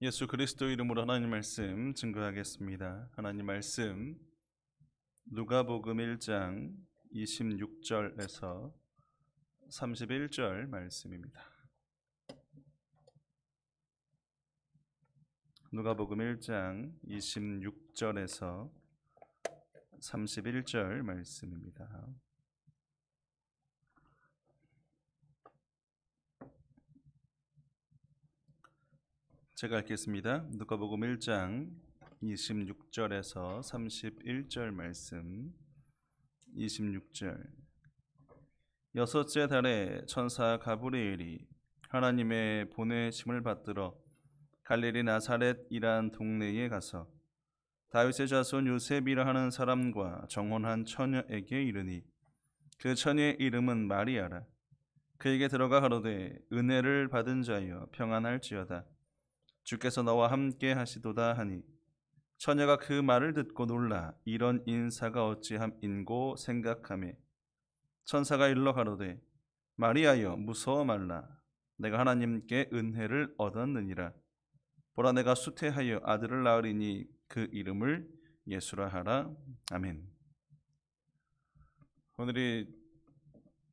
예수 그리스도 이름으로 하나님 말씀 증거하겠습니다. 하나님 말씀 누가복음 1장 26절에서 31절 말씀입니다. 누가복음 1장 26절에서 31절 말씀입니다. 제가 읽겠습니다. 누가복음 1장 26절에서 31절 말씀. 26절. 여섯째 달에 천사 가브리엘이 하나님의 보내심을 받들어 갈릴리 나사렛이란 동네에 가서 다윗의 자손 요셉이라 하는 사람과 정혼한 처녀에게 이르니 그 처녀의 이름은 마리아라. 그에게 들어가 가로되 은혜를 받은 자여 평안할지어다. 주께서 너와 함께 하시도다 하니 처녀가 그 말을 듣고 놀라 이런 인사가 어찌함인고 생각하매 천사가 일러 가로되 마리아여 무서워 말라. 내가 하나님께 은혜를 얻었느니라. 보라 내가 수태하여 아들을 낳으리니 그 이름을 예수라 하라. 아멘. 오늘이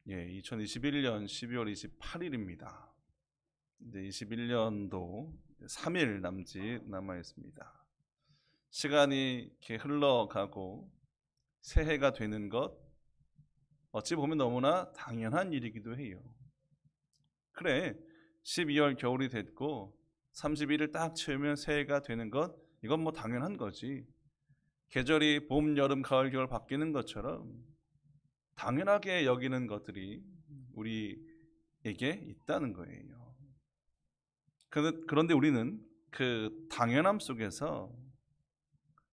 2021년 12월 28일입니다. 이제 21년도 3일 남아 있습니다. 시간이 이렇게 흘러가고 새해가 되는 것 어찌 보면 너무나 당연한 일이기도 해요. 그래, 12월 겨울이 됐고 31일 딱 채우면 새해가 되는 것 이건 뭐 당연한 거지. 계절이 봄, 여름, 가을, 겨울 바뀌는 것처럼 당연하게 여기는 것들이 우리에게 있다는 거예요. 그런데 우리는 그 당연함 속에서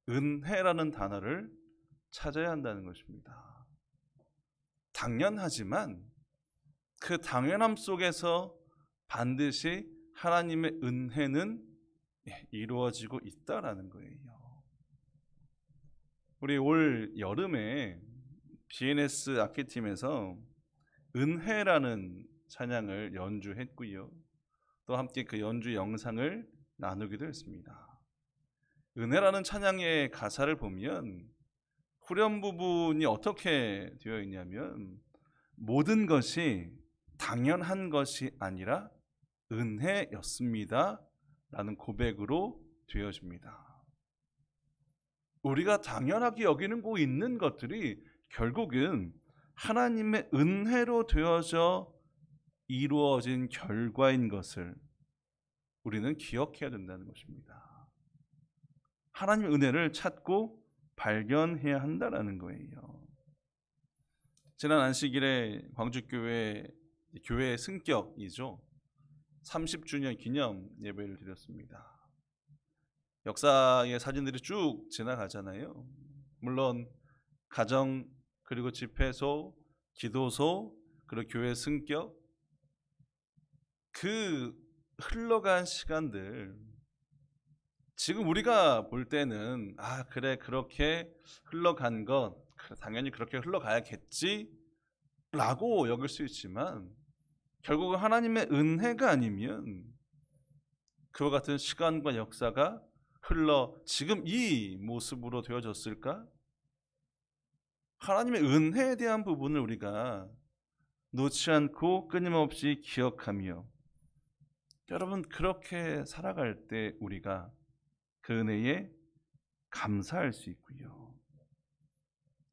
은혜라는 단어를 찾아야 한다는 것입니다. 당연하지만 그 당연함 속에서 반드시 하나님의 은혜는 이루어지고 있다라는 거예요. 우리 올 여름에 BNS 악기팀에서 은혜라는 찬양을 연주했고요. 또 함께 그 연주 영상을 나누기도 했습니다. 은혜라는 찬양의 가사를 보면 후렴 부분이 어떻게 되어 있냐면 모든 것이 당연한 것이 아니라 은혜였습니다 라는 고백으로 되어집니다. 우리가 당연하게 여기고 있는 것들이 결국은 하나님의 은혜로 되어져 이루어진 결과인 것을 우리는 기억해야 된다는 것입니다. 하나님의 은혜를 찾고 발견해야 한다는 거예요. 지난 안식일에 광주교회 교회 승격이죠. 30주년 기념 예배를 드렸습니다. 역사의 사진들이 쭉 지나가잖아요. 물론 가정 그리고 집회소, 기도소 그리고 교회 승격 그 흘러간 시간들 지금 우리가 볼 때는 그래 그렇게 흘러간 것 당연히 그렇게 흘러가야겠지 라고 여길 수 있지만 결국은 하나님의 은혜가 아니면 그와 같은 시간과 역사가 흘러 지금 이 모습으로 되어졌을까? 하나님의 은혜에 대한 부분을 우리가 놓지 않고 끊임없이 기억하며 여러분 그렇게 살아갈 때 우리가 그 은혜에 감사할 수 있고요.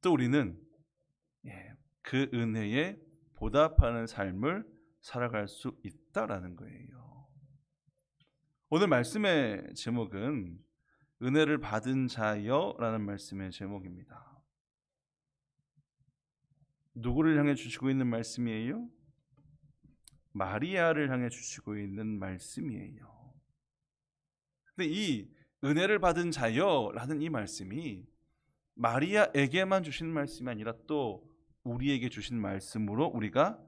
또 우리는 그 은혜에 보답하는 삶을 살아갈 수 있다라는 거예요. 오늘 말씀의 제목은 은혜를 받은 자여라는 말씀의 제목입니다. 누구를 향해 주시고 있는 말씀이에요? 마리아를 향해 주시고 있는 말씀이에요. 근데 이 은혜를 받은 자여라는 이 말씀이 마리아에게만 주신 말씀이 아니라 또 우리에게 주신 말씀으로 우리가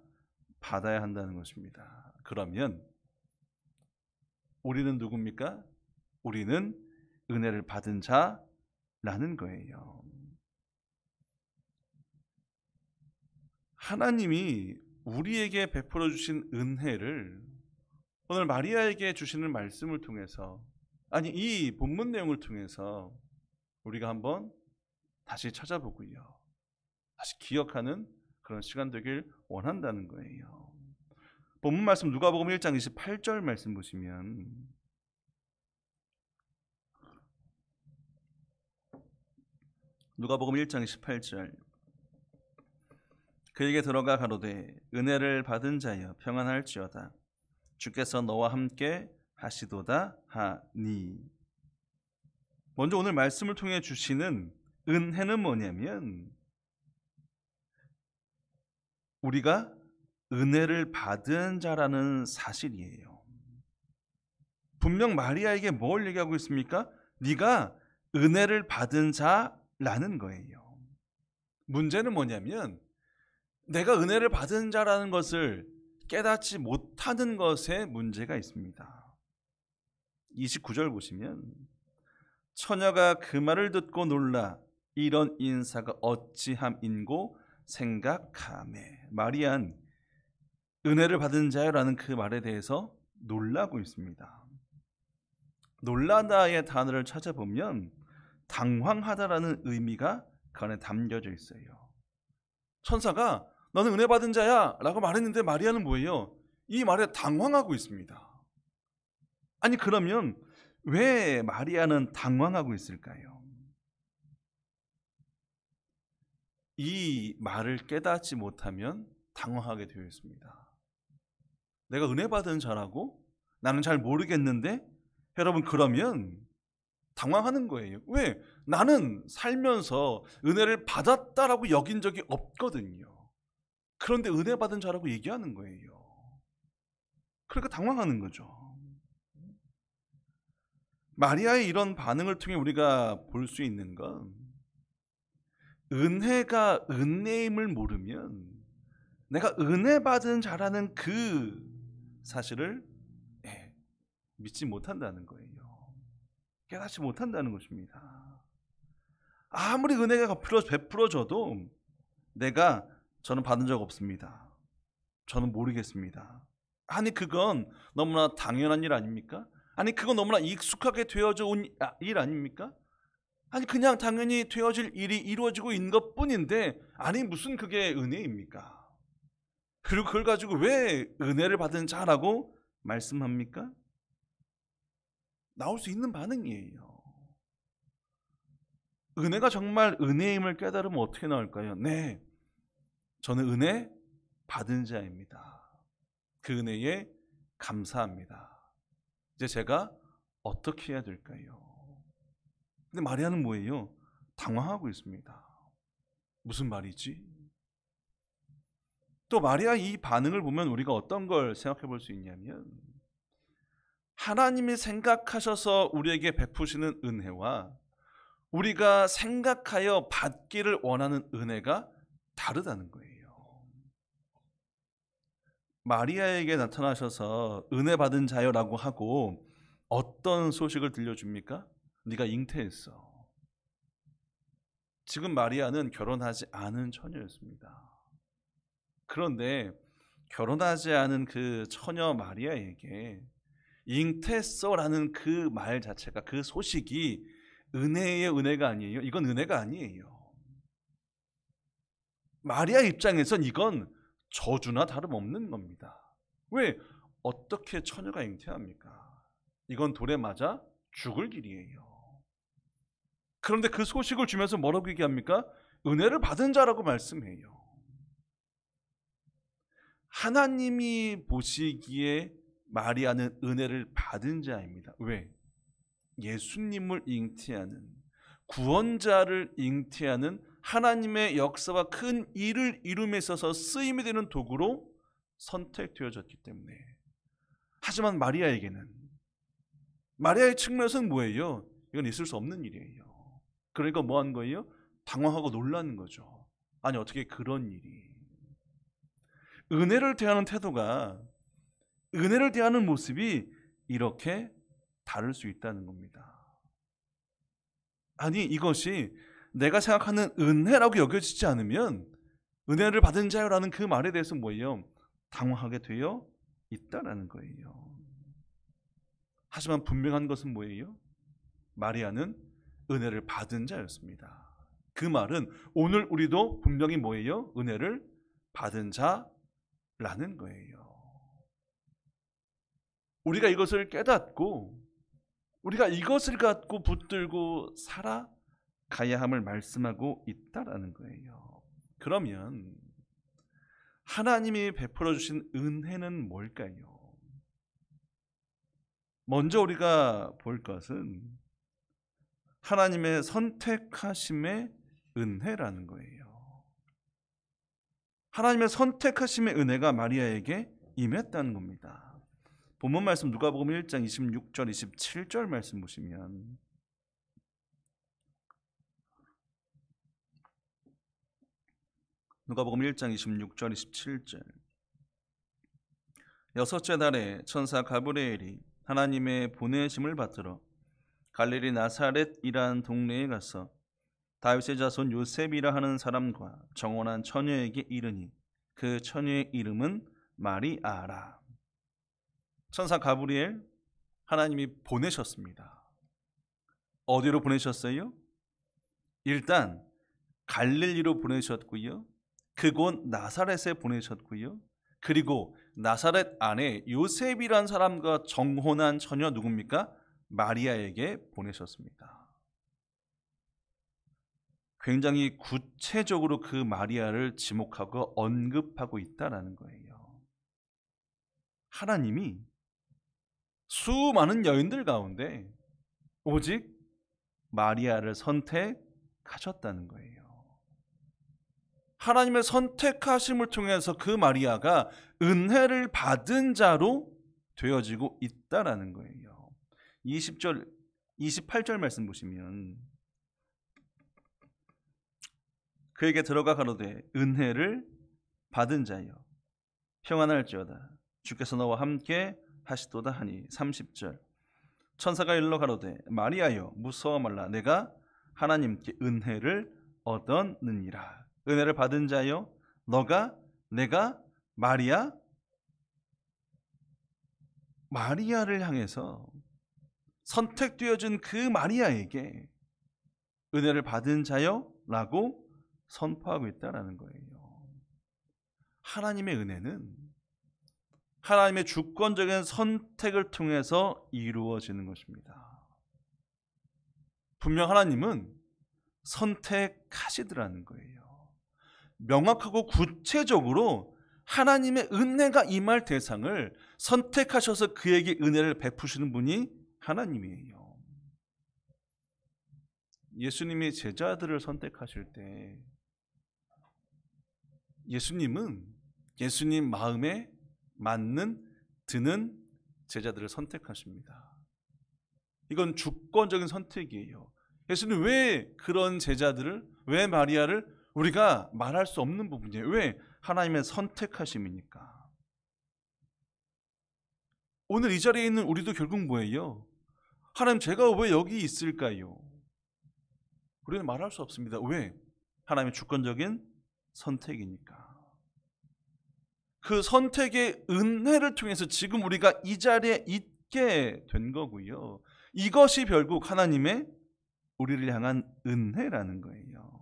받아야 한다는 것입니다. 그러면 우리는 누굽니까? 우리는 은혜를 받은 자라는 거예요. 하나님이 우리에게 베풀어 주신 은혜를 오늘 마리아에게 주시는 말씀을 통해서 아니, 이 본문 내용을 통해서 우리가 한번 다시 찾아보고요, 다시 기억하는 그런 시간 되길 원한다는 거예요. 본문 말씀 누가복음 1장 28절 말씀 보시면, 누가복음 1장 28절, 그에게 들어가 가로되 은혜를 받은 자여 평안할지어다, 주께서 너와 함께 하시도다 하니. 먼저 오늘 말씀을 통해 주시는 은혜는 뭐냐면, 우리가 은혜를 받은 자라는 사실이에요. 분명 마리아에게 뭘 얘기하고 있습니까? 네가 은혜를 받은 자라는 거예요. 문제는 뭐냐면, 내가 은혜를 받은 자라는 것을 깨닫지 못하는 것에 문제가 있습니다. 29절 보시면, 처녀가 그 말을 듣고 놀라 이런 인사가 어찌함인고 생각하매. 마리아는 은혜를 받은 자라는 그 말에 대해서 놀라고 있습니다. 놀라다의 단어를 찾아보면 당황하다라는 의미가 그 안에 담겨져 있어요. 천사가 너는 은혜 받은 자야 라고 말했는데 마리아는 뭐예요? 이 말에 당황하고 있습니다. 아니, 그러면 왜 마리아는 당황하고 있을까요? 이 말을 깨닫지 못하면 당황하게 되어 있습니다. 내가 은혜 받은 자라고? 나는 잘 모르겠는데? 여러분, 그러면 당황하는 거예요. 왜? 나는 살면서 은혜를 받았다라고 여긴 적이 없거든요. 그런데 은혜 받은 자라고 얘기하는 거예요. 그러니까 당황하는 거죠. 마리아의 이런 반응을 통해 우리가 볼 수 있는 건, 은혜가 은혜임을 모르면 내가 은혜 받은 자라는 그 사실을 믿지 못한다는 거예요. 깨닫지 못한다는 것입니다. 아무리 은혜가 베풀어져도 저는 받은 적 없습니다, 저는 모르겠습니다, 아니 그건 너무나 당연한 일 아닙니까? 아니 그건 너무나 익숙하게 되어져 온 일 아닙니까? 아니 그냥 당연히 되어질 일이 이루어지고 있는 것뿐인데, 아니 무슨 그게 은혜입니까? 그리고 그걸 가지고 왜 은혜를 받은 자라고 말씀합니까? 나올 수 있는 반응이에요. 은혜가 정말 은혜임을 깨달으면 어떻게 나올까요? 네, 저는 은혜 받은 자입니다. 그 은혜에 감사합니다. 이제 제가 어떻게 해야 될까요? 근데 마리아는 뭐예요? 당황하고 있습니다. 무슨 말이지? 또 마리아의 이 반응을 보면 우리가 어떤 걸 생각해 볼 수 있냐면, 하나님이 생각하셔서 우리에게 베푸시는 은혜와 우리가 생각하여 받기를 원하는 은혜가 다르다는 거예요. 마리아에게 나타나셔서 은혜 받은 자여라고 하고 어떤 소식을 들려줍니까? 네가 잉태했어. 지금 마리아는 결혼하지 않은 처녀였습니다. 그런데 결혼하지 않은 그 처녀 마리아에게 잉태했어라는 그 말 자체가, 그 소식이 은혜의 은혜가 아니에요. 이건 은혜가 아니에요. 마리아 입장에선 이건 저주나 다름없는 겁니다. 왜? 어떻게 처녀가 잉태합니까? 이건 돌에 맞아 죽을 길이에요. 그런데 그 소식을 주면서 뭐라고 얘기합니까? 은혜를 받은 자라고 말씀해요. 하나님이 보시기에 마리아는 은혜를 받은 자입니다. 왜? 예수님을 잉태하는, 구원자를 잉태하는 하나님의 역사와 큰 일을 이룸에 있어서 쓰임이 되는 도구로 선택되어졌기 때문에. 하지만 마리아의 측면에서는 뭐예요? 이건 있을 수 없는 일이에요. 그러니까 뭐 하는 거예요? 당황하고 놀라는 거죠. 아니 어떻게 그런 일이. 은혜를 대하는 태도가, 은혜를 대하는 모습이 이렇게 다를 수 있다는 겁니다. 아니 이것이 내가 생각하는 은혜라고 여겨지지 않으면 은혜를 받은 자요라는 그 말에 대해서 뭐예요? 당황하게 되어 있다라는 거예요. 하지만 분명한 것은 뭐예요? 마리아는 은혜를 받은 자였습니다. 그 말은 오늘 우리도 분명히 뭐예요? 은혜를 받은 자라는 거예요. 우리가 이것을 깨닫고 우리가 이것을 갖고 붙들고 살아가야 함을 말씀하고 있다라는 거예요. 그러면 하나님이 베풀어 주신 은혜는 뭘까요? 먼저 우리가 볼 것은 하나님의 선택하심의 은혜라는 거예요. 하나님의 선택하심의 은혜가 마리아에게 임했다는 겁니다. 본문 말씀 누가복음 1장 26절 27절 말씀 보시면 누가복음 1장 26절 27절 여섯째 달에 천사 가브리엘이 하나님의 보내심을 받들어 갈릴리 나사렛이라는 동네에 가서 다윗의 자손 요셉이라 하는 사람과 정혼한 처녀에게 이르니 그 처녀의 이름은 마리아라. 천사 가브리엘 하나님이 보내셨습니다. 어디로 보내셨어요? 일단 갈릴리로 보내셨고요. 그곳 나사렛에 보내셨고요. 그리고 나사렛 안에 요셉이란 사람과 정혼한 처녀 누굽니까? 마리아에게 보내셨습니다. 굉장히 구체적으로 그 마리아를 지목하고 언급하고 있다는 거예요. 하나님이 수많은 여인들 가운데 오직 마리아를 선택하셨다는 거예요. 하나님의 선택하심을 통해서 그 마리아가 은혜를 받은 자로 되어지고 있다는 거예요. 20절, 28절 말씀 보시면 그에게 들어가 가로되 은혜를 받은 자여 평안할지어다 주께서 너와 함께 하시도다 하니 30절 천사가 일러 가로되 마리아여 무서워 말라 내가 하나님께 은혜를 얻었느니라. 은혜를 받은 자여 너가 내가 마리아를 향해서 선택되어진 그 마리아에게 은혜를 받은 자여 라고 선포하고 있다는 거예요. 하나님의 은혜는 하나님의 주권적인 선택을 통해서 이루어지는 것입니다. 분명 하나님은 선택하시더라는 거예요. 명확하고 구체적으로 하나님의 은혜가 임할 대상을 선택하셔서 그에게 은혜를 베푸시는 분이 하나님이에요. 예수님이 제자들을 선택하실 때 예수님은 예수님 마음에 맞는 드는 제자들을 선택하십니다. 이건 주권적인 선택이에요. 예수님 왜 그런 제자들을, 왜 마리아를 우리가 말할 수 없는 부분이에요. 왜? 하나님의 선택하심이니까. 오늘 이 자리에 있는 우리도 결국 뭐예요? 하나님 제가 왜 여기 있을까요? 우리는 말할 수 없습니다. 왜? 하나님의 주권적인 선택이니까. 그 선택의 은혜를 통해서 지금 우리가 이 자리에 있게 된 거고요. 이것이 결국 하나님의 우리를 향한 은혜라는 거예요.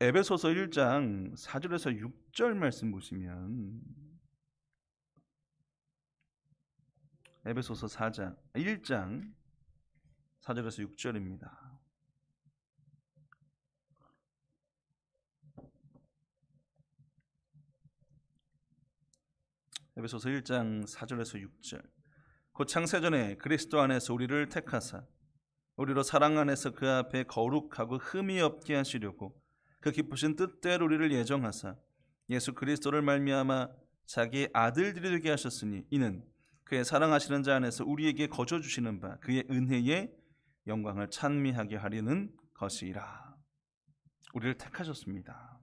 에베소서 1장 4절에서 6절 말씀 보시면 에베소서 1장 4절에서 6절입니다. 에베소서 1장 4절에서 6절 곧 창세전에 그리스도 안에서 우리를 택하사 우리로 사랑 안에서 그 앞에 거룩하고 흠이 없게 하시려고 그 기쁘신 뜻대로 우리를 예정하사 예수 그리스도를 말미암아 자기의 아들들이 되게 하셨으니 이는 그의 사랑하시는 자 안에서 우리에게 거저 주시는 바 그의 은혜의 영광을 찬미하게 하려는 것이라. 우리를 택하셨습니다.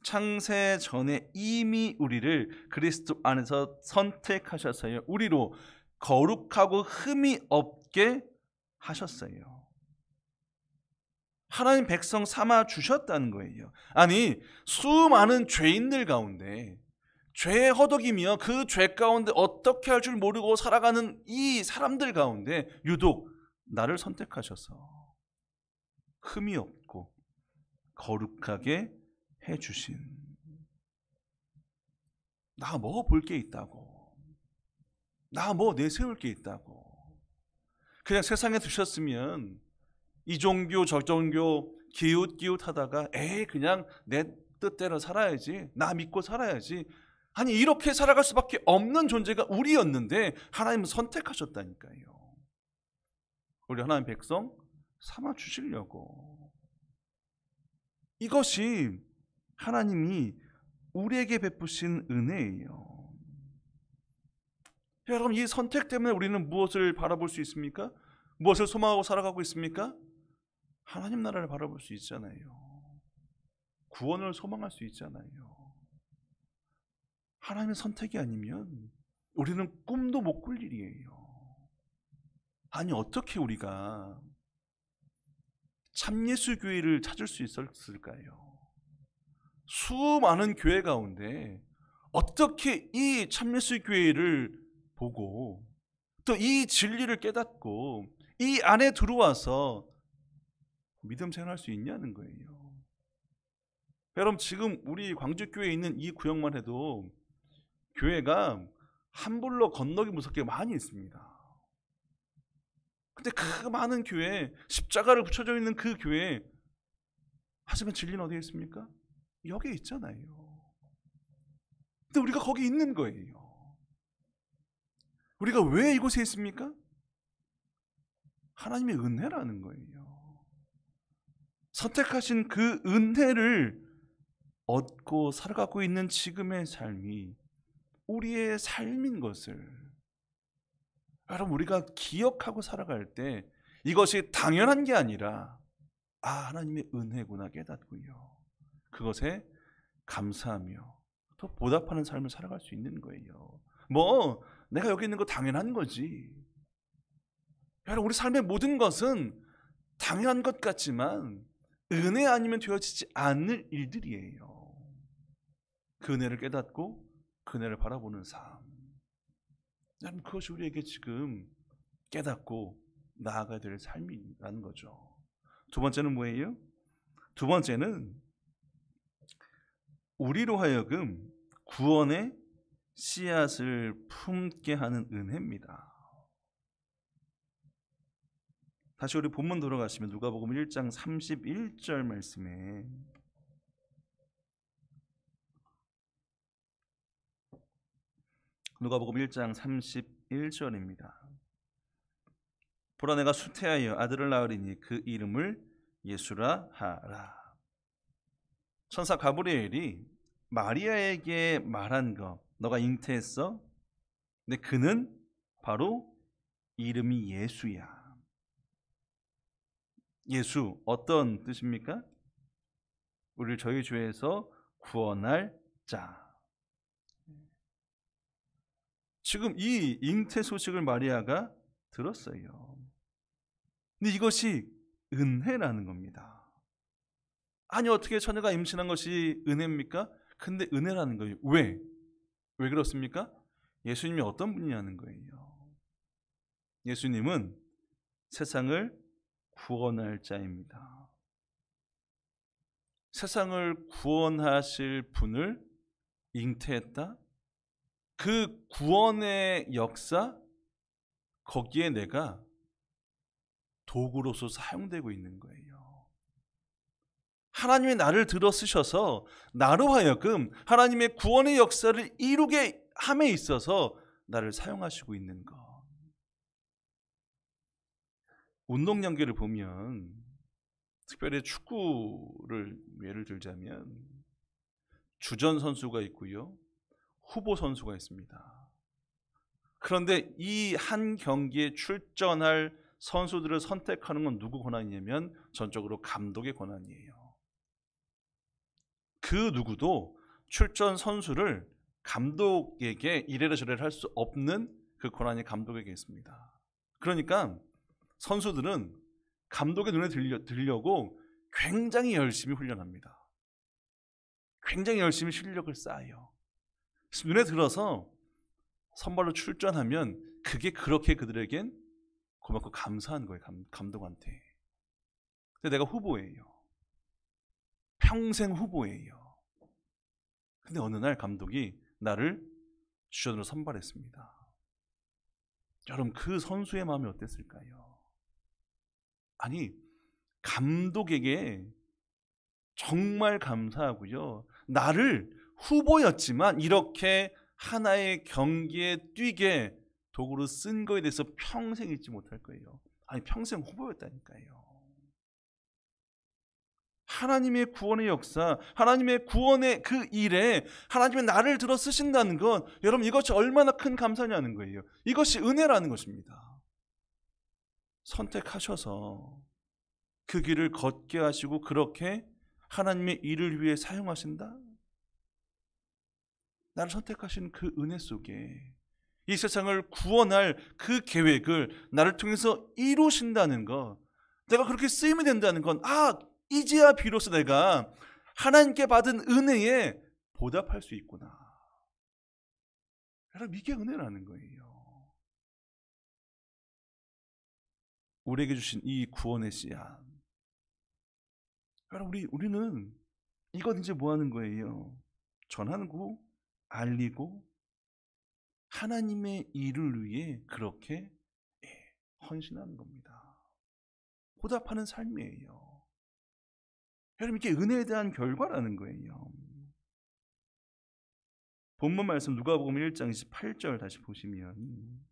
창세 전에 이미 우리를 그리스도 안에서 선택하셨어요. 우리로 거룩하고 흠이 없게 하셨어요. 하나님 백성 삼아 주셨다는 거예요. 아니 수많은 죄인들 가운데 죄에 허덕이며 그 죄 가운데 어떻게 할 줄 모르고 살아가는 이 사람들 가운데 유독 나를 선택하셔서 흠이 없고 거룩하게 해주신, 나 뭐 볼 게 있다고, 나 뭐 내세울 게 있다고 그냥 세상에 두셨으면 이 종교 저 종교 기웃기웃하다가 에이 그냥 내 뜻대로 살아야지, 나 믿고 살아야지, 아니 이렇게 살아갈 수밖에 없는 존재가 우리였는데 하나님은 선택하셨다니까요. 우리 하나님 백성 삼아 주시려고. 이것이 하나님이 우리에게 베푸신 은혜예요. 여러분, 이 선택 때문에 우리는 무엇을 바라볼 수 있습니까? 무엇을 소망하고 살아가고 있습니까? 하나님 나라를 바라볼 수 있잖아요. 구원을 소망할 수 있잖아요. 하나님의 선택이 아니면 우리는 꿈도 못 꿀 일이에요. 아니 어떻게 우리가 참예수 교회를 찾을 수 있었을까요? 수많은 교회 가운데 어떻게 이 참예수 교회를 보고 또 이 진리를 깨닫고 이 안에 들어와서 믿음 생활할 수 있냐는 거예요. 여러분, 지금 우리 광주교회에 있는 이 구역만 해도 교회가 한불로 건너기 무섭게 많이 있습니다. 근데 그 많은 교회, 십자가를 붙여져 있는 그 교회, 하지만 진리는 어디에 있습니까? 여기에 있잖아요. 근데 우리가 거기 있는 거예요. 우리가 왜 이곳에 있습니까? 하나님의 은혜라는 거예요. 선택하신 그 은혜를 얻고 살아가고 있는 지금의 삶이 우리의 삶인 것을 여러분, 우리가 기억하고 살아갈 때 이것이 당연한 게 아니라 하나님의 은혜구나 깨닫고요, 그것에 감사하며 또 보답하는 삶을 살아갈 수 있는 거예요. 뭐 내가 여기 있는 거 당연한 거지. 여러분, 우리 삶의 모든 것은 당연한 것 같지만 은혜 아니면 되어지지 않을 일들이에요. 그 은혜를 깨닫고 그 은혜를 바라보는 삶, 여러분, 그것이 우리에게 지금 깨닫고 나아가야 될 삶이라는 거죠. 두 번째는 뭐예요? 두 번째는 우리로 하여금 구원의 씨앗을 품게 하는 은혜입니다. 다시 우리 본문 돌아가시면 누가복음 1장 31절 말씀에 누가복음 1장 31절입니다. 보라, 내가 수태하여 아들을 낳으리니 그 이름을 예수라 하라. 천사 가브리엘이 마리아에게 말한 거, 너가 잉태했어? 근데 그는 바로 이름이 예수야. 예수, 어떤 뜻입니까? 우리를 저희 죄에서 구원할 자. 지금 이 잉태 소식을 마리아가 들었어요. 근데 이것이 은혜라는 겁니다. 아니 어떻게 처녀가 임신한 것이 은혜입니까? 근데 은혜라는 거예요. 왜 그렇습니까? 예수님이 어떤 분이냐는 거예요. 예수님은 세상을 구원할 자입니다. 세상을 구원하실 분을 잉태했다? 그 구원의 역사, 거기에 내가 도구로서 사용되고 있는 거예요. 하나님이 나를 들어 쓰셔서 나로 하여금 하나님의 구원의 역사를 이루게 함에 있어서 나를 사용하시고 있는 것. 운동 연계를 보면, 특별히 축구를 예를 들자면 주전 선수가 있고요, 후보 선수가 있습니다. 그런데 이 한 경기에 출전할 선수들을 선택하는 건 누구 권한이냐면 전적으로 감독의 권한이에요. 그 누구도 출전 선수를 감독에게 이래라 저래라 할 수 없는 그 권한이 감독에게 있습니다. 그러니까 선수들은 감독의 눈에 들려고 굉장히 열심히 훈련합니다. 굉장히 열심히 실력을 쌓아요. 눈에 들어서 선발로 출전하면 그게 그렇게 그들에겐 고맙고 감사한 거예요. 감독한테. 근데 내가 후보예요. 평생 후보예요. 근데 어느 날 감독이 나를 주전으로 선발했습니다. 여러분, 그 선수의 마음이 어땠을까요? 아니, 감독에게 정말 감사하고요. 나를 후보였지만 이렇게 하나의 경기에 뛰게 도구로 쓴 거에 대해서 평생 잊지 못할 거예요. 아니, 평생 후보였다니까요. 하나님의 구원의 역사, 하나님의 구원의 그 일에 하나님의 나를 들어 쓰신다는 건 여러분, 이것이 얼마나 큰 감사냐는 거예요. 이것이 은혜라는 것입니다. 선택하셔서 그 길을 걷게 하시고 그렇게 하나님의 일을 위해 사용하신다? 나를 선택하신 그 은혜 속에 이 세상을 구원할 그 계획을 나를 통해서 이루신다는 것, 내가 그렇게 쓰임이 된다는 건 이제야 비로소 내가 하나님께 받은 은혜에 보답할 수 있구나. 여러분, 이게 은혜라는 거예요. 우리에게 주신 이 구원의 씨앗. 여러분, 우리는 이건 이제 뭐 하는 거예요? 전하고 알리고 하나님의 일을 위해 그렇게 헌신하는 겁니다. 보답하는 삶이에요. 여러분, 이게 은혜에 대한 결과라는 거예요. 본문 말씀 누가복음 1장 28절 다시 보시면,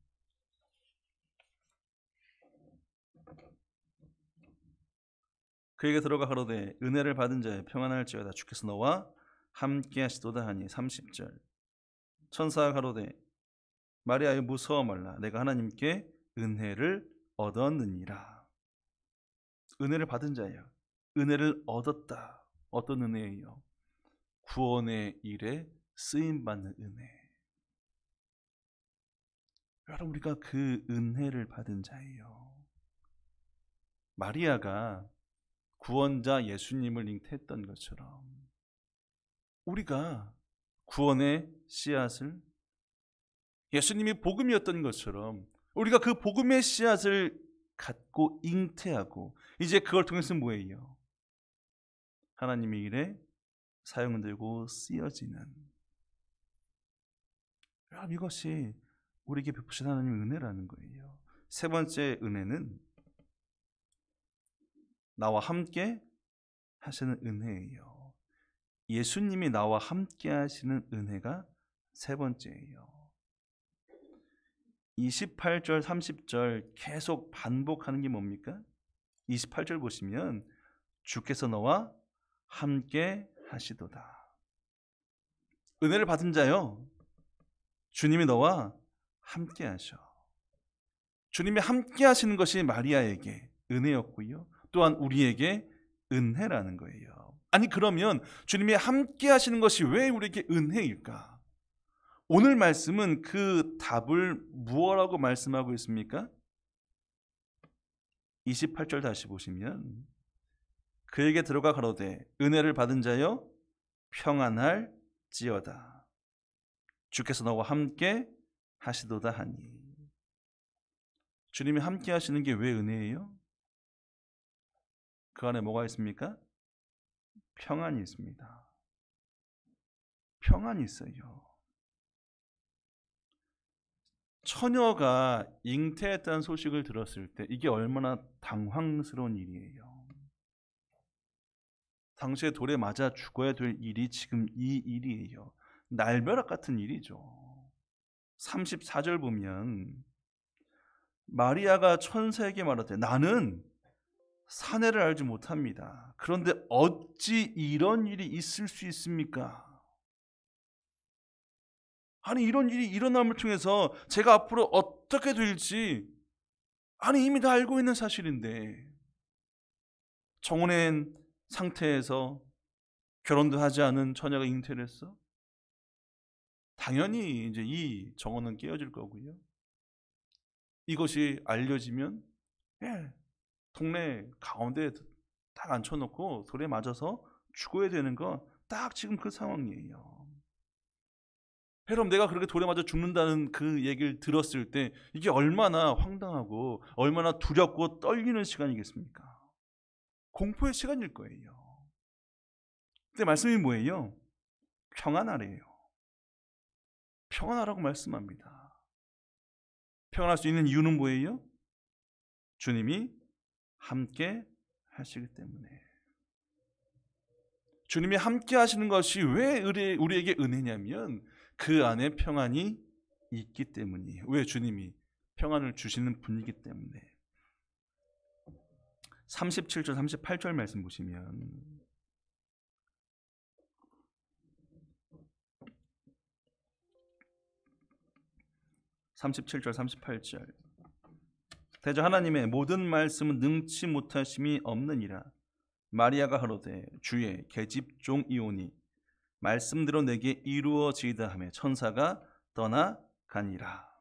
그에게 들어가 가로되 은혜를 받은 자여 평안할지어다 주께서 너와 함께 하시도다 하니. 30절 천사가 가로되 마리아여 무서워 말라 내가 하나님께 은혜를 얻었느니라. 은혜를 받은 자예요. 은혜를 얻었다. 어떤 은혜예요? 구원의 일에 쓰임받는 은혜. 여러분, 우리가 그 은혜를 받은 자예요. 마리아가 구원자 예수님을 잉태했던 것처럼 우리가 구원의 씨앗을, 예수님이 복음이었던 것처럼 우리가 그 복음의 씨앗을 갖고 잉태하고 이제 그걸 통해서 뭐예요? 하나님의 일에 사용되고 쓰여지는, 이것이 우리에게 베푸신 하나님의 은혜라는 거예요. 세 번째 은혜는 나와 함께 하시는 은혜예요. 예수님이 나와 함께 하시는 은혜가 세 번째예요. 28절 30절 계속 반복하는 게 뭡니까? 28절 보시면 주께서 너와 함께 하시도다. 은혜를 받은 자요, 주님이 너와 함께 하셔. 주님이 함께 하시는 것이 마리아에게 은혜였고요, 또한 우리에게 은혜라는 거예요. 아니, 그러면 주님이 함께 하시는 것이 왜 우리에게 은혜일까? 오늘 말씀은 그 답을 무엇라고 말씀하고 있습니까? 28절 다시 보시면 그에게 들어가 가로되 은혜를 받은 자여 평안할지어다 주께서 너와 함께 하시도다 하니. 주님이 함께 하시는 게 왜 은혜예요? 그 안에 뭐가 있습니까? 평안이 있습니다. 평안이 있어요. 처녀가 잉태했다는 소식을 들었을 때 이게 얼마나 당황스러운 일이에요. 당시에 돌에 맞아 죽어야 될 일이 지금 이 일이에요. 날벼락 같은 일이죠. 34절 보면 마리아가 천사에게 말하되 나는 사내를 알지 못합니다. 그런데 어찌 이런 일이 있을 수 있습니까? 아니, 이런 일이 일어남을 통해서 제가 앞으로 어떻게 될지 이미 다 알고 있는 사실인데 정혼한 상태에서 결혼도 하지 않은 처녀가 잉태를 했어? 당연히 이제 이 정혼은 깨어질 거고요. 이것이 알려지면 동네 가운데 딱 앉혀놓고 돌에 맞아서 죽어야 되는 건 딱 지금 그 상황이에요. 여러분, 내가 그렇게 돌에 맞아 죽는다는 그 얘기를 들었을 때 이게 얼마나 황당하고 얼마나 두렵고 떨리는 시간이겠습니까? 공포의 시간일 거예요. 근데 말씀이 뭐예요? 평안하래요. 평안하라고 말씀합니다. 평안할 수 있는 이유는 뭐예요? 주님이 함께 하시기 때문에. 주님이 함께 하시는 것이 왜 우리에게 은혜냐면 그 안에 평안이 있기 때문이에요. 왜? 주님이 평안을 주시는 분이기 때문에. 37절 38절 말씀 보시면 37절 38절 대저 하나님의 모든 말씀은 능치 못하심이 없느니라. 마리아가 가로되 주의 계집종이오니 말씀대로 내게 이루어지이다 하며 천사가 떠나가니라.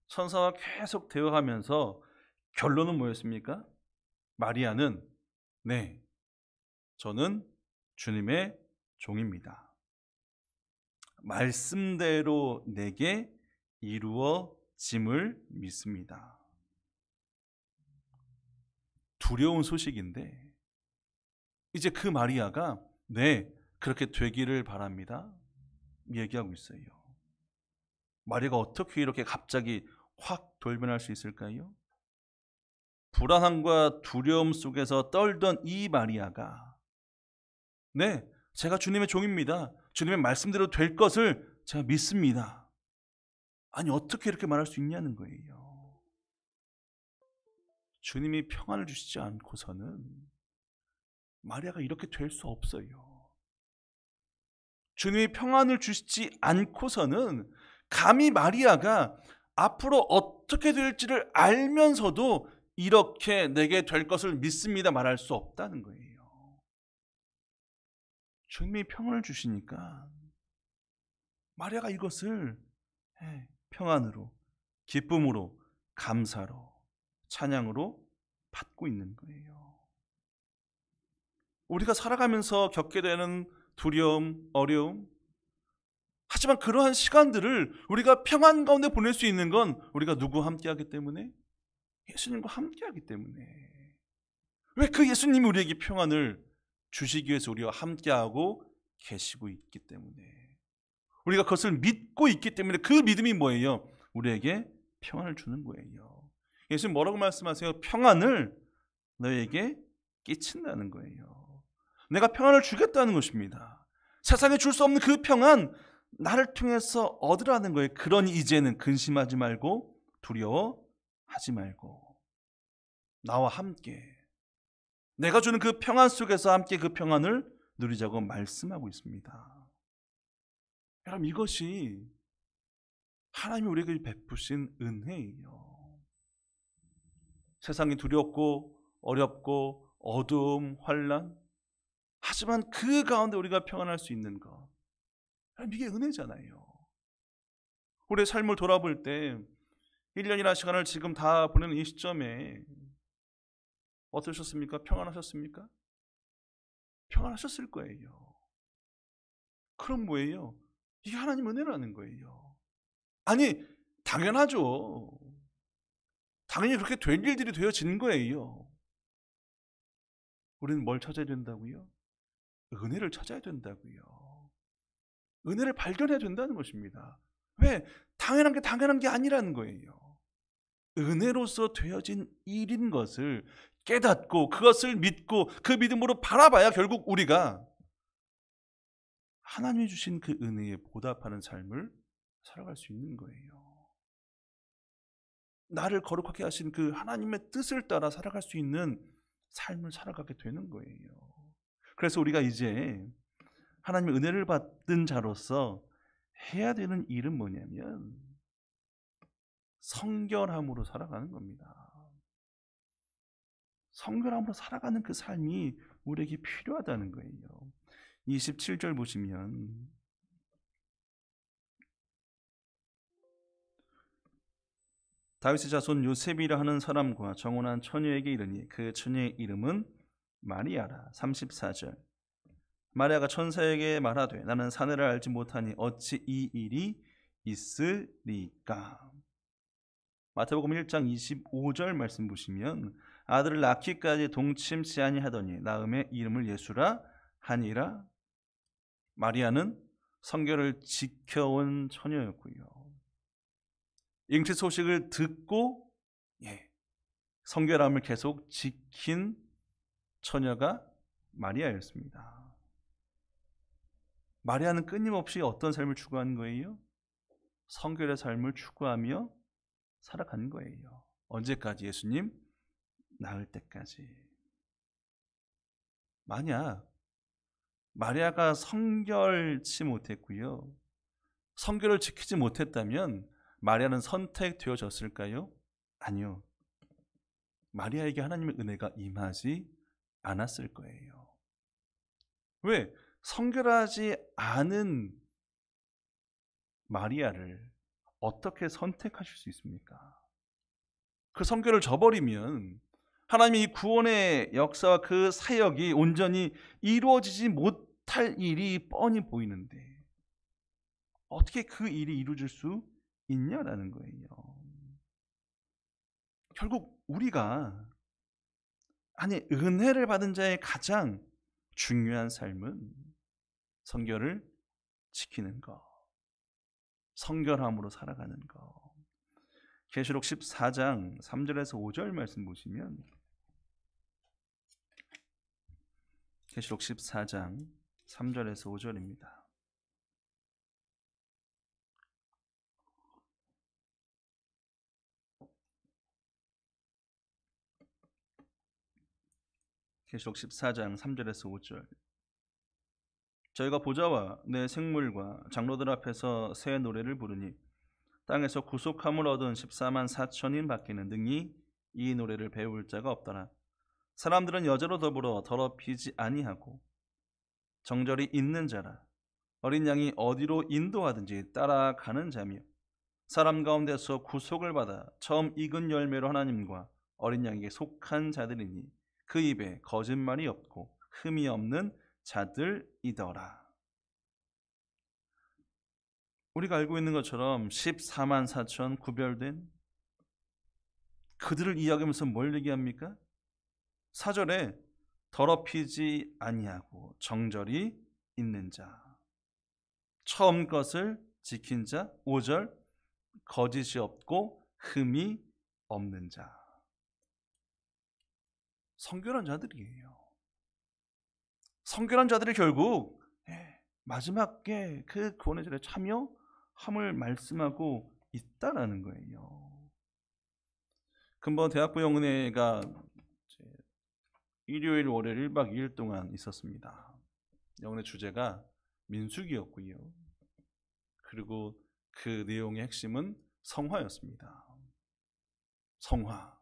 천사와 계속 대화하면서 결론은 뭐였습니까? 마리아는 네, 저는 주님의 종입니다. 말씀대로 내게 이루어짐을 믿습니다. 두려운 소식인데 이제 그 마리아가 네, 그렇게 되기를 바랍니다 얘기하고 있어요. 마리아가 어떻게 이렇게 갑자기 확 돌변할 수 있을까요? 불안함과 두려움 속에서 떨던 이 마리아가 네, 제가 주님의 종입니다. 주님의 말씀대로 될 것을 제가 믿습니다. 아니, 어떻게 이렇게 말할 수 있냐는 거예요. 주님이 평안을 주시지 않고서는 마리아가 이렇게 될 수 없어요. 주님이 평안을 주시지 않고서는 감히 마리아가 앞으로 어떻게 될지를 알면서도 이렇게 내게 될 것을 믿습니다 말할 수 없다는 거예요. 주님이 평안을 주시니까 마리아가 이것을 평안으로, 기쁨으로, 감사로, 찬양으로 받고 있는 거예요. 우리가 살아가면서 겪게 되는 두려움, 어려움, 하지만 그러한 시간들을 우리가 평안 가운데 보낼 수 있는 건 우리가 누구와 함께하기 때문에? 예수님과 함께하기 때문에. 왜? 그 예수님이 우리에게 평안을 주시기 위해서 우리와 함께하고 계시고 있기 때문에. 우리가 그것을 믿고 있기 때문에 그 믿음이 뭐예요? 우리에게 평안을 주는 거예요. 예수님 뭐라고 말씀하세요? 평안을 너에게 끼친다는 거예요. 내가 평안을 주겠다는 것입니다. 세상에 줄 수 없는 그 평안 나를 통해서 얻으라는 거예요. 그러니 이제는 근심하지 말고 두려워하지 말고 나와 함께 내가 주는 그 평안 속에서 함께 그 평안을 누리자고 말씀하고 있습니다. 여러분, 이것이 하나님이 우리에게 베푸신 은혜예요. 세상이 두렵고 어렵고 어두움, 환난, 하지만 그 가운데 우리가 평안할 수 있는 것, 이게 은혜잖아요. 우리의 삶을 돌아볼 때 1년이라는 시간을 지금 다 보내는 이 시점에 어떠셨습니까? 평안하셨습니까? 평안하셨을 거예요. 그럼 뭐예요? 이게 하나님 은혜라는 거예요. 아니, 당연하죠. 당연히 그렇게 될 일들이 되어지는 거예요. 우리는 뭘 찾아야 된다고요? 은혜를 찾아야 된다고요. 은혜를 발견해야 된다는 것입니다. 왜? 당연한 게 당연한 게 아니라는 거예요. 은혜로서 되어진 일인 것을 깨닫고 그것을 믿고 그 믿음으로 바라봐야 결국 우리가 하나님이 주신 그 은혜에 보답하는 삶을 살아갈 수 있는 거예요. 나를 거룩하게 하신 그 하나님의 뜻을 따라 살아갈 수 있는 삶을 살아가게 되는 거예요. 그래서 우리가 이제 하나님의 은혜를 받은 자로서 해야 되는 일은 뭐냐면 성결함으로 살아가는 겁니다. 성결함으로 살아가는 그 삶이 우리에게 필요하다는 거예요. 27절 보시면 다윗의 자손 요셉이라 하는 사람과 정혼한 처녀에게 이르니 그 처녀의 이름은 마리아라. 34절 마리아가 천사에게 말하되 나는 사내를 알지 못하니 어찌 이 일이 있으리까. 마태복음 1장 25절 말씀 보시면 아들을 낳기까지 동침치 아니하더니 낳음에 이름을 예수라 하니라. 마리아는 성결을 지켜온 처녀였고요. 잉태 소식을 듣고 성결함을 계속 지킨 처녀가 마리아였습니다. 마리아는 끊임없이 어떤 삶을 추구하는 거예요? 성결의 삶을 추구하며 살아가는 거예요. 언제까지? 예수님 낳을 때까지. 만약 마리아가 성결치 못했고요, 성결을 지키지 못했다면 마리아는 선택되어졌을까요? 아니요. 마리아에게 하나님의 은혜가 임하지 않았을 거예요. 왜? 성결하지 않은 마리아를 어떻게 선택하실 수 있습니까? 그 성결을 저버리면 하나님의 이 구원의 역사와 그 사역이 온전히 이루어지지 못할 일이 뻔히 보이는데 어떻게 그 일이 이루어질 수 있냐라는 거예요. 결국 우리가 은혜를 받은 자의 가장 중요한 삶은 성결을 지키는 것, 성결함으로 살아가는 것. 계시록 14장 3절에서 5절 말씀 보시면, 계시록 14장 3절에서 5절입니다. 계시록 14장 3절에서 5절. 저희가 보좌와 내 생물과 장로들 앞에서 새 노래를 부르니 땅에서 구속함을 얻은 14만 4천인 밖에는 능히 이 노래를 배울 자가 없더라. 사람들은 여자로 더불어 더럽히지 아니하고 정절이 있는 자라. 어린 양이 어디로 인도하든지 따라가는 자며 사람 가운데서 구속을 받아 처음 익은 열매로 하나님과 어린 양에게 속한 자들이니 그 입에 거짓말이 없고 흠이 없는 자들이더라. 우리가 알고 있는 것처럼 14만 4천 구별된 그들을 이야기하면서 뭘 얘기합니까? 4절에 더럽히지 아니하고 정절이 있는 자, 처음 것을 지킨 자. 5절 거짓이 없고 흠이 없는 자. 성결한 자들이에요. 성결한 자들이 결국 마지막에 그 구원의 절에 참여함을 말씀하고 있다라는 거예요. 근본 대학부 영은회가 일요일, 월요일 1박 2일 동안 있었습니다. 영은회 주제가 민수기였고요. 그리고 그 내용의 핵심은 성화였습니다. 성화,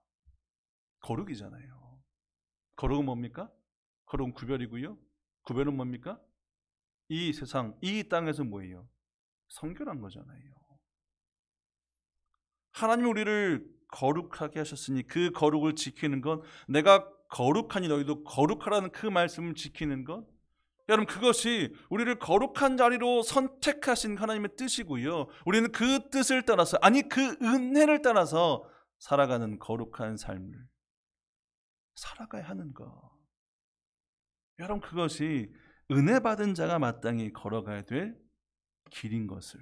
거룩이잖아요. 거룩은 뭡니까? 거룩은 구별이고요. 구별은 뭡니까? 이 세상, 이 땅에서 뭐예요? 성결한 거잖아요. 하나님이 우리를 거룩하게 하셨으니 그 거룩을 지키는 건, 내가 거룩하니 너희도 거룩하라는 그 말씀을 지키는 것, 여러분 그것이 우리를 거룩한 자리로 선택하신 하나님의 뜻이고요. 우리는 그 뜻을 따라서, 그 은혜를 따라서 살아가는 거룩한 삶을 살아가야 하는 것. 여러분 그것이 은혜 받은 자가 마땅히 걸어가야 될 길인 것을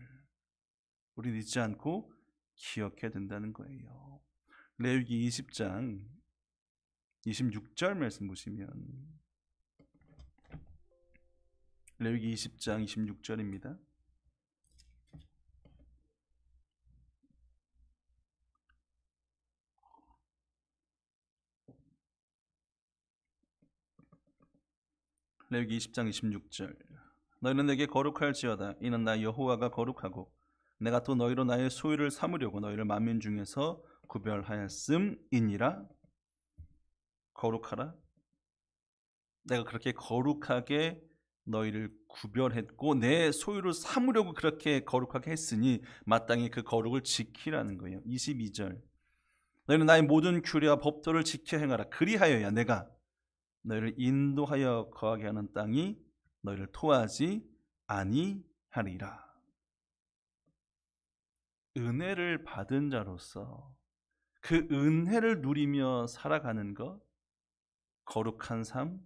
우리는 잊지 않고 기억해야 된다는 거예요. 레위기 20장 26절 말씀 보시면, 레위기 20장 26절입니다. 레위기 20장 26절. 너희는 내게 거룩할지어다. 이는 나 여호와가 거룩하고 내가 또 너희로 나의 소유를 삼으려고 너희를 만민 중에서 구별하였음이니라. 거룩하라. 내가 그렇게 거룩하게 너희를 구별했고 내 소유를 삼으려고 그렇게 거룩하게 했으니 마땅히 그 거룩을 지키라는 거예요. 22절. 너희는 나의 모든 규례와 법도를 지켜 행하라. 그리하여야 내가 너희를 인도하여 거하게 하는 땅이 너희를 토하지 아니하리라. 은혜를 받은 자로서 그 은혜를 누리며 살아가는 것, 거룩한 삶,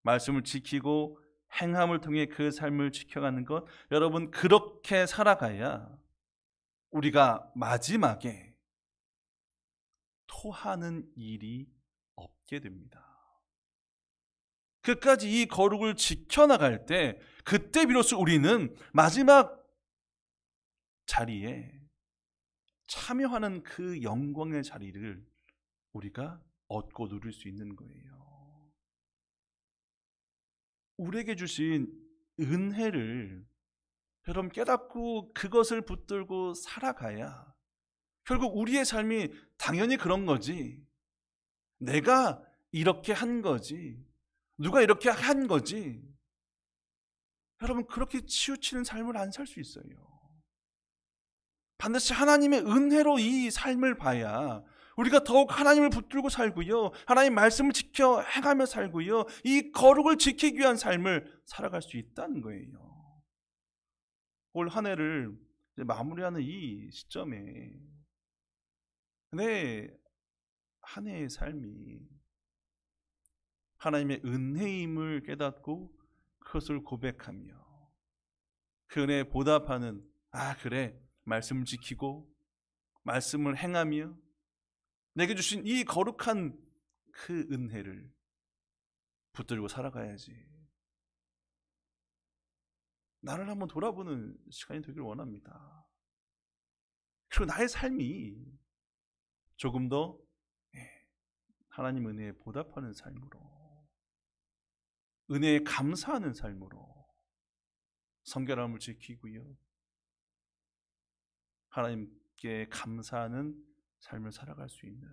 말씀을 지키고 행함을 통해 그 삶을 지켜가는 것, 여러분 그렇게 살아가야 우리가 마지막에 토하는 일이 없게 됩니다. 끝까지 이 거룩을 지켜나갈 때 그때 비로소 우리는 마지막 자리에 참여하는 그 영광의 자리를 우리가 얻고 누릴 수 있는 거예요. 우리에게 주신 은혜를 여러분 깨닫고 그것을 붙들고 살아가야 결국 우리의 삶이 당연히 그런 거지, 내가 이렇게 한 거지, 누가 이렇게 한 거지, 여러분 그렇게 치우치는 삶을 안 살 수 있어요. 반드시 하나님의 은혜로 이 삶을 봐야 우리가 더욱 하나님을 붙들고 살고요, 하나님 말씀을 지켜 행하며 살고요, 이 거룩을 지키기 위한 삶을 살아갈 수 있다는 거예요. 올 한 해를 마무리하는 이 시점에 내 한 해의 삶이 하나님의 은혜임을 깨닫고 그것을 고백하며 그 은혜에 보답하는, 아 그래 말씀을 지키고 말씀을 행하며 내게 주신 이 거룩한 그 은혜를 붙들고 살아가야지, 나를 한번 돌아보는 시간이 되길 원합니다. 그리고 나의 삶이 조금 더 하나님 은혜에 보답하는 삶으로, 은혜에 감사하는 삶으로 성결함을 지키고요, 하나님께 감사하는 삶을 살아갈 수 있는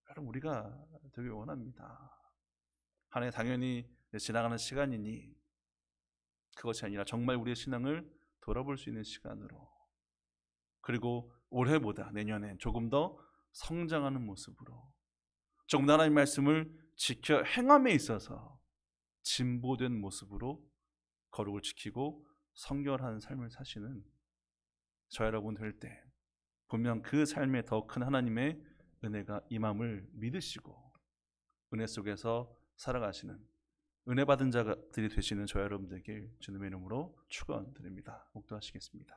여러분 우리가 되길 원합니다. 한 해 당연히 지나가는 시간이니 그것이 아니라 정말 우리의 신앙을 돌아볼 수 있는 시간으로, 그리고 올해보다 내년엔 조금 더 성장하는 모습으로, 조금 더 하나님의 말씀을 지켜 행함에 있어서 진보된 모습으로 거룩을 지키고 성결한 삶을 사시는 저 여러분 될 때 분명 그 삶에 더 큰 하나님의 은혜가 임함을 믿으시고 은혜 속에서 살아가시는 은혜 받은 자들이 되시는 저 여러분 되길 주님의 이름으로 축원드립니다. 목도하시겠습니다.